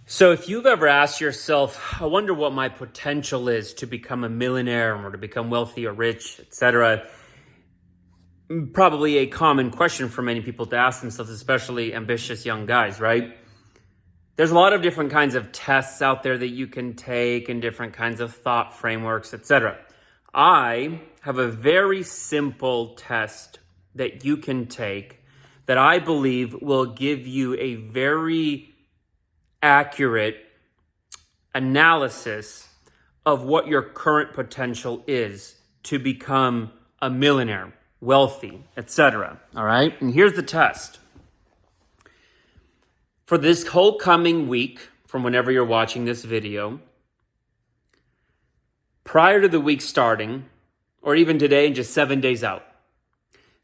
So if you've ever asked yourself, I wonder what my potential is to become a millionaire or to become wealthy or rich, etc., probably a common question for many people to ask themselves, especially ambitious young guys, right? There's a lot of different kinds of tests out there that you can take and different kinds of thought frameworks, etc. I have a very simple test that you can take that I believe will give you a very accurate analysis of what your current potential is to become a millionaire, wealthy, etc. All right? And here's the test. For this whole coming week, from whenever you're watching this video, prior to the week starting, or even today and just 7 days out,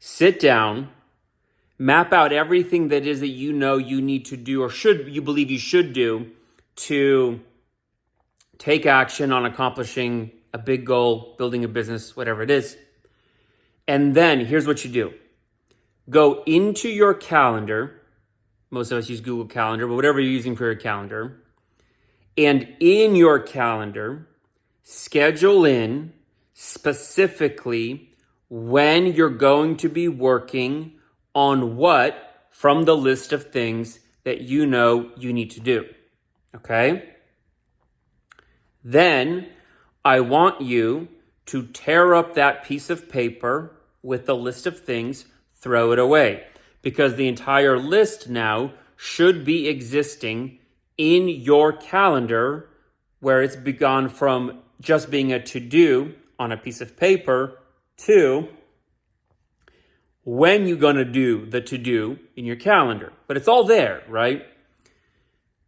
sit down, map out everything that is that you know you need to do or you believe you should do to take action on accomplishing a big goal, building a business, whatever it is. And then here's what you do. Go into your calendar. Most of us use Google Calendar, but whatever you're using for your calendar. And in your calendar, schedule in specifically when you're going to be working on what from the list of things that you know you need to do. Okay? Then I want you to tear up that piece of paper with the list of things, throw it away, because the entire list now should be existing in your calendar, where it's begun from just being a to-do on a piece of paper to when you're going to do the to-do in your calendar. But it's all there, right?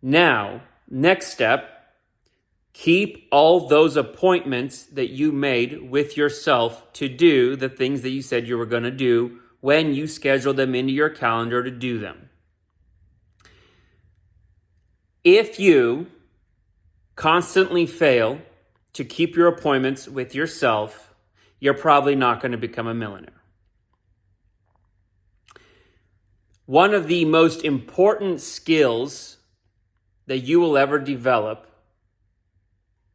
Now, next step, keep all those appointments that you made with yourself to do the things that you said you were going to do when you schedule them into your calendar to do them. If you constantly fail to keep your appointments with yourself, you're probably not going to become a millionaire. One of the most important skills that you will ever develop,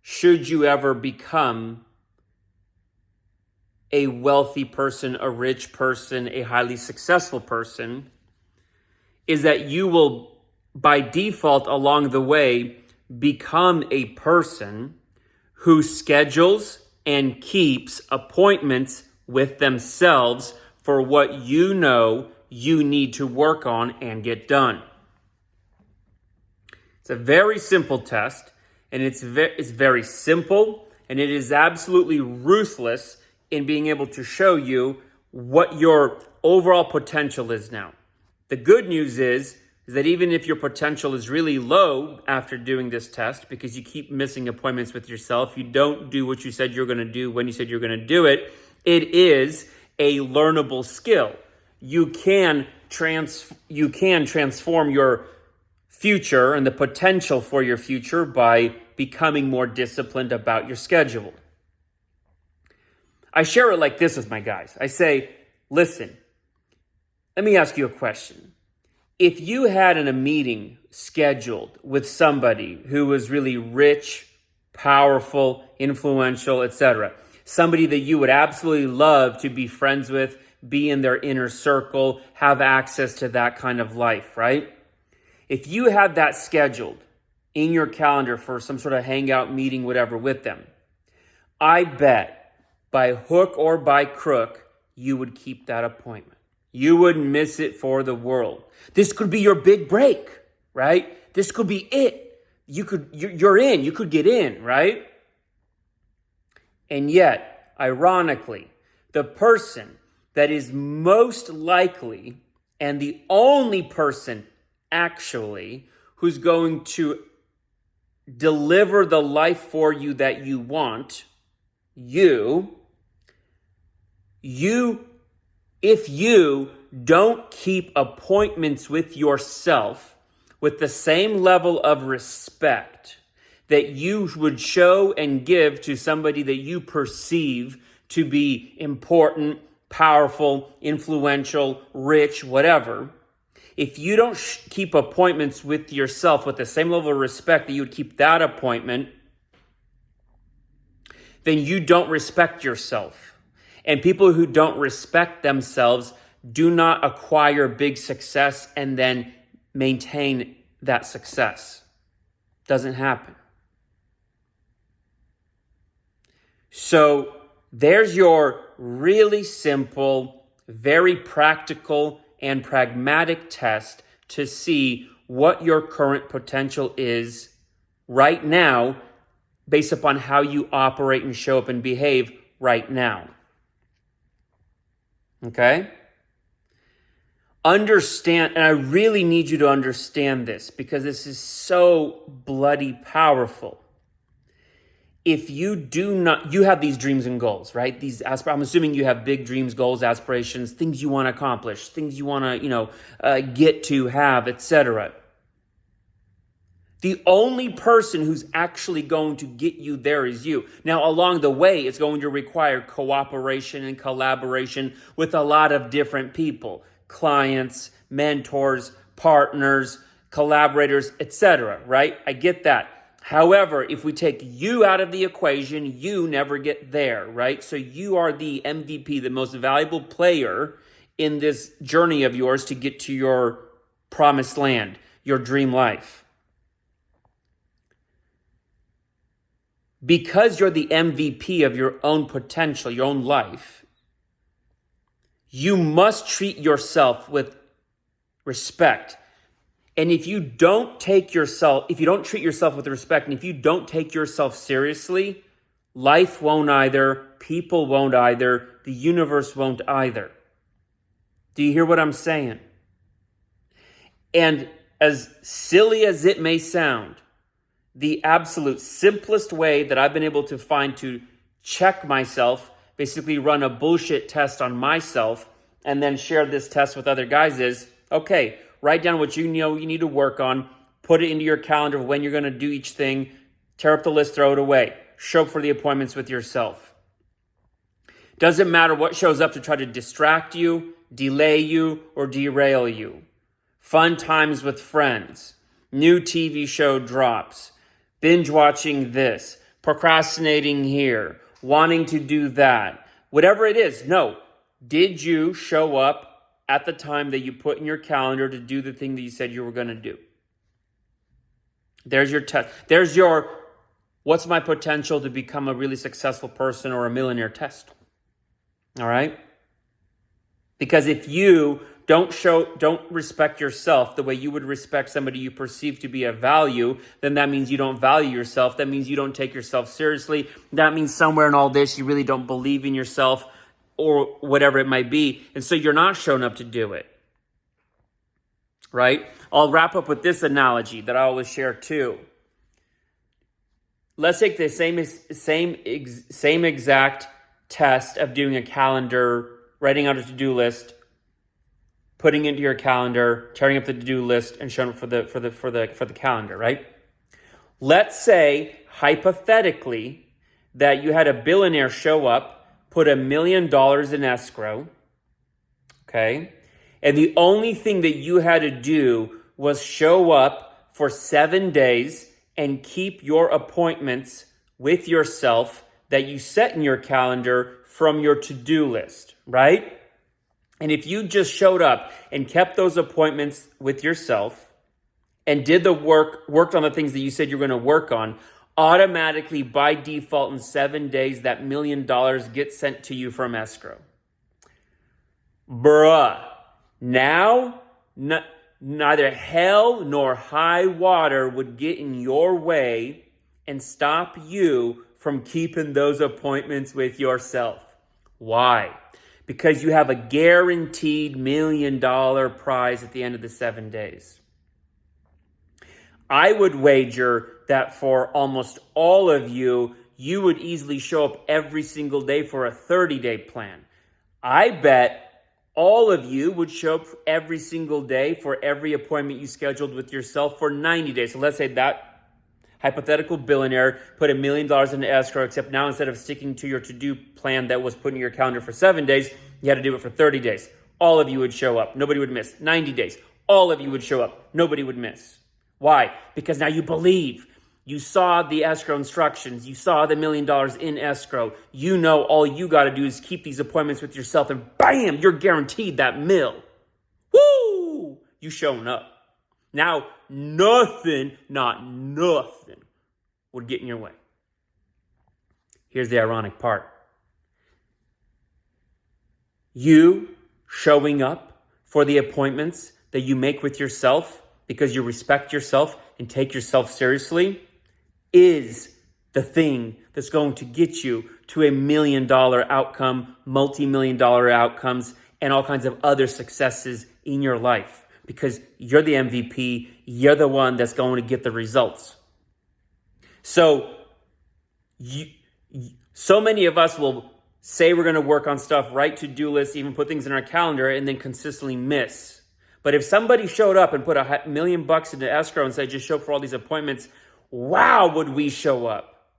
should you ever become a wealthy person, a rich person, a highly successful person, is that you will, by default along the way, become a person who schedules and keeps appointments with themselves for what you know you need to work on and get done. It's a very simple test, and it's very simple, and it is absolutely ruthless in being able to show you what your overall potential is now. The good news is that even if your potential is really low after doing this test, because you keep missing appointments with yourself, you don't do what you said you're going to do when you said you're going to do it, it is a learnable skill. You can transform your future and the potential for your future by becoming more disciplined about your schedule. I share it like this with my guys. I say, listen, let me ask you a question. If you had a meeting scheduled with somebody who was really rich, powerful, influential, etc., somebody that you would absolutely love to be friends with, be in their inner circle, have access to that kind of life, right? If you had that scheduled in your calendar for some sort of hangout meeting, whatever, with them, I bet by hook or by crook, you would keep that appointment. You wouldn't miss it for the world. This could be your big break, right? This could be it. You're in, you could get in, right? And yet, ironically, the person that is most likely and the only person actually who's going to deliver the life for you that you want, if you don't keep appointments with yourself with the same level of respect that you would show and give to somebody that you perceive to be important, powerful, influential, rich, whatever, If you don't keep appointments with yourself with the same level of respect that you would keep that appointment, then you don't respect yourself. And people who don't respect themselves do not acquire big success and then maintain that success. Doesn't happen. So there's your really simple, very practical and pragmatic test to see what your current potential is right now based upon how you operate and show up and behave right now. Okay? Understand, and I really need you to understand this because this is so bloody powerful. If you do not, you have these dreams and goals, right? I'm assuming you have big dreams, goals, aspirations, things you want to accomplish, things you want to, get to, have, etc. The only person who's actually going to get you there is you. Now, along the way, it's going to require cooperation and collaboration with a lot of different people, clients, mentors, partners, collaborators, etc., right? I get that. However, if we take you out of the equation, you never get there, right? So you are the MVP, the most valuable player in this journey of yours to get to your promised land, your dream life. Because you're the MVP of your own potential, your own life, you must treat yourself with respect. And if you don't treat yourself with respect, and if you don't take yourself seriously, life won't either, people won't either, the universe won't either. Do you hear what I'm saying? And as silly as it may sound, the absolute simplest way that I've been able to find to check myself, basically run a bullshit test on myself, and then share this test with other guys is, okay, write down what you know you need to work on, put it into your calendar of when you're going to do each thing, tear up the list, throw it away. Show up for the appointments with yourself. Doesn't matter what shows up to try to distract you, delay you, or derail you. Fun times with friends, new TV show drops, binge watching this, procrastinating here, wanting to do that, whatever it is. No, did you show up at the time that you put in your calendar to do the thing that you said you were going to do? There's your test. There's your, what's my potential to become a really successful person or a millionaire test. All right? Because if you don't respect yourself the way you would respect somebody you perceive to be of value, then that means you don't value yourself. That means you don't take yourself seriously. That means somewhere in all this, you really don't believe in yourself, or whatever it might be. And so you're not showing up to do it, right? I'll wrap up with this analogy that I always share too. Let's take the same exact test of doing a calendar, writing out a to-do list, putting into your calendar, tearing up the to-do list, and showing up for the calendar, right? Let's say, hypothetically, that you had a billionaire show up, put $1 million in escrow, okay? And the only thing that you had to do was show up for 7 days and keep your appointments with yourself that you set in your calendar from your to-do list, right? And if you just showed up and kept those appointments with yourself and did the worked on the things that you said you're going to work on, automatically, by default, in 7 days, that $1 million gets sent to you from escrow. Bruh, now, neither hell nor high water would get in your way and stop you from keeping those appointments with yourself. Why? Because you have a guaranteed $1 million prize at the end of the 7 days. I would wager that for almost all of you, you would easily show up every single day for a 30-day plan. I bet all of you would show up every single day for every appointment you scheduled with yourself for 90 days. So let's say that hypothetical billionaire put $1 million into escrow, except now instead of sticking to your to-do plan that was put in your calendar for 7 days, you had to do it for 30 days. All of you would show up. Nobody would miss. 90 days. all of you would show up. Nobody would miss. Why? Because now you believe. You saw the escrow instructions. You saw the $1 million in escrow. You know all you got to do is keep these appointments with yourself and bam, you're guaranteed that mill. Woo! You showing up. Now, nothing, not nothing, would get in your way. Here's the ironic part. You showing up for the appointments that you make with yourself because you respect yourself and take yourself seriously is the thing that's going to get you to $1 million outcome, multi-million-dollar outcomes, and all kinds of other successes in your life. Because you're the MVP, you're the one that's going to get the results. So, so many of us will say we're going to work on stuff, write to-do lists, even put things in our calendar, and then consistently miss. But if somebody showed up and put $1 million into escrow and said, just show up for all these appointments, wow, would we show up?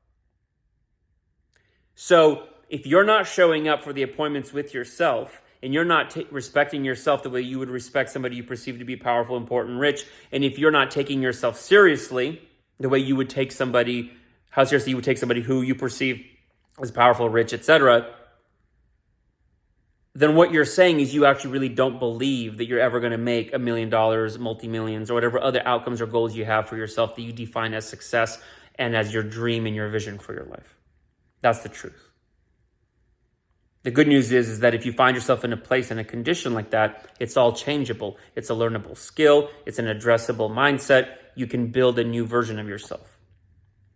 So if you're not showing up for the appointments with yourself, and you're not respecting yourself the way you would respect somebody you perceive to be powerful, important, rich, and if you're not taking yourself seriously the way you would take somebody, how seriously you would take somebody who you perceive as powerful, rich, etc., then what you're saying is you actually really don't believe that you're ever going to make $1 million, multi-millions, or whatever other outcomes or goals you have for yourself that you define as success and as your dream and your vision for your life. That's the truth. The good news is that if you find yourself in a place, in a condition like that, it's all changeable. It's a learnable skill. It's an addressable mindset. You can build a new version of yourself.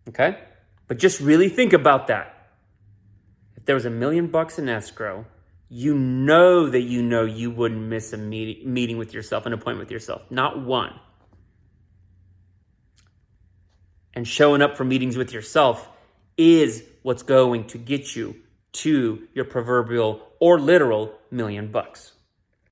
Okay? But just really think about that. If there was $1 million in escrow, you know you wouldn't miss a meeting with yourself, an appointment with yourself. Not one. And showing up for meetings with yourself is what's going to get you to your proverbial or literal $1 million.